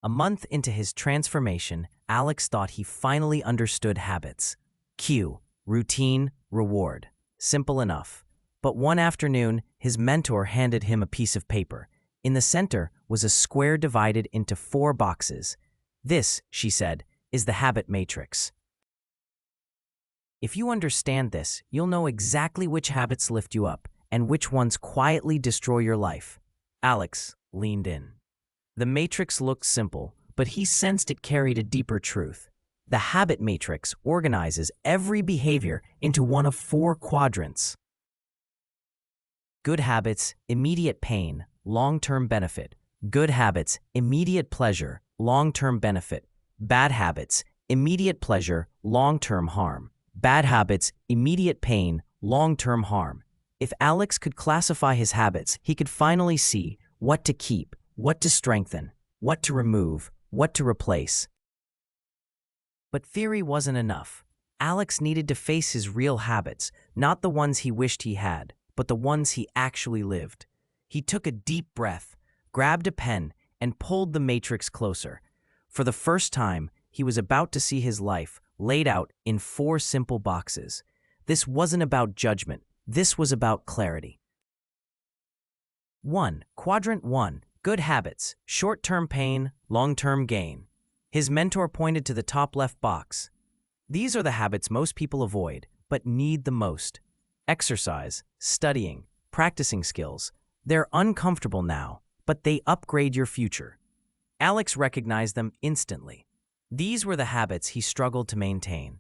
A month into his transformation, Alex thought he finally understood habits. Cue, routine, reward. Simple enough. But one afternoon, his mentor handed him a piece of paper. In the center was a square divided into 4 boxes. This, she said, is the habit matrix. If you understand this, you'll know exactly which habits lift you up and which ones quietly destroy your life. Alex leaned in. The matrix looked simple, but he sensed it carried a deeper truth. The habit matrix organizes every behavior into one of 4 quadrants. Good habits, immediate pain, long-term benefit. Good habits, immediate pleasure, long-term benefit. Bad habits, immediate pleasure, long-term harm. Bad habits, immediate pain, long-term harm. If Alex could classify his habits, he could finally see what to keep, what to strengthen, what to remove, what to replace. But theory wasn't enough. Alex needed to face his real habits, not the ones he wished he had, but the ones he actually lived. He took a deep breath, grabbed a pen, and pulled the matrix closer. For the first time, he was about to see his life laid out in 4 simple boxes. This wasn't about judgment. This was about clarity. 1. Quadrant 1. Good habits, short-term pain, long-term gain. His mentor pointed to the top left box. These are the habits most people avoid, but need the most. Exercise, studying, practicing skills. They're uncomfortable now, but they upgrade your future. Alex recognized them instantly. These were the habits he struggled to maintain.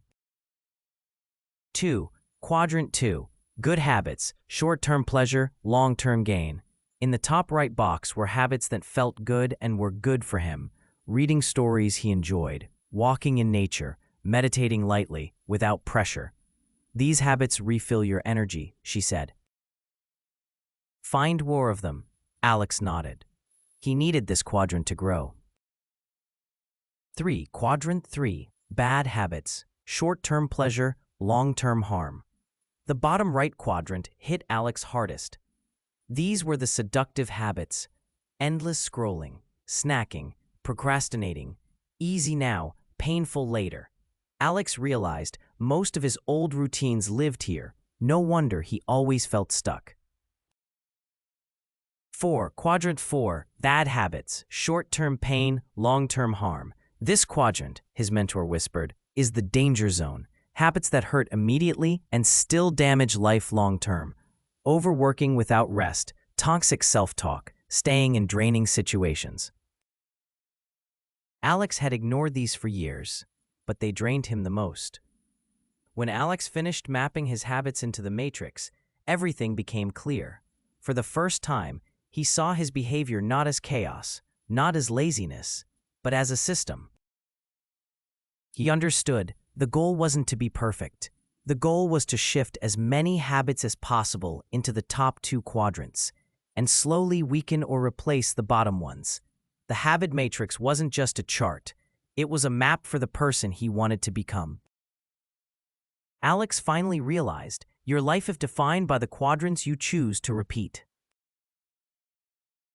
2. Quadrant 2. Good habits, short-term pleasure, long-term gain. In the top right box were habits that felt good and were good for him. Reading stories he enjoyed, walking in nature, meditating lightly, without pressure. These habits refill your energy, she said. Find more of them. Alex nodded. He needed this quadrant to grow. 3. Quadrant 3. Bad habits, short-term pleasure, long-term harm. The bottom right quadrant hit Alex hardest. These were the seductive habits: endless scrolling, snacking, procrastinating, easy now, painful later. Alex realized most of his old routines lived here. No wonder he always felt stuck. 4. Quadrant 4. Bad habits, short-term pain, long-term harm. This quadrant, his mentor whispered, is the danger zone. Habits that hurt immediately and still damage life long-term. Overworking without rest, toxic self-talk, staying in draining situations. Alex had ignored these for years, but they drained him the most. When Alex finished mapping his habits into the matrix, everything became clear. For the first time, he saw his behavior not as chaos, not as laziness, but as a system. He understood the goal wasn't to be perfect. The goal was to shift as many habits as possible into the top 2 quadrants and slowly weaken or replace the bottom ones. The habit matrix wasn't just a chart. It was a map for the person he wanted to become. Alex finally realized your life is defined by the quadrants you choose to repeat.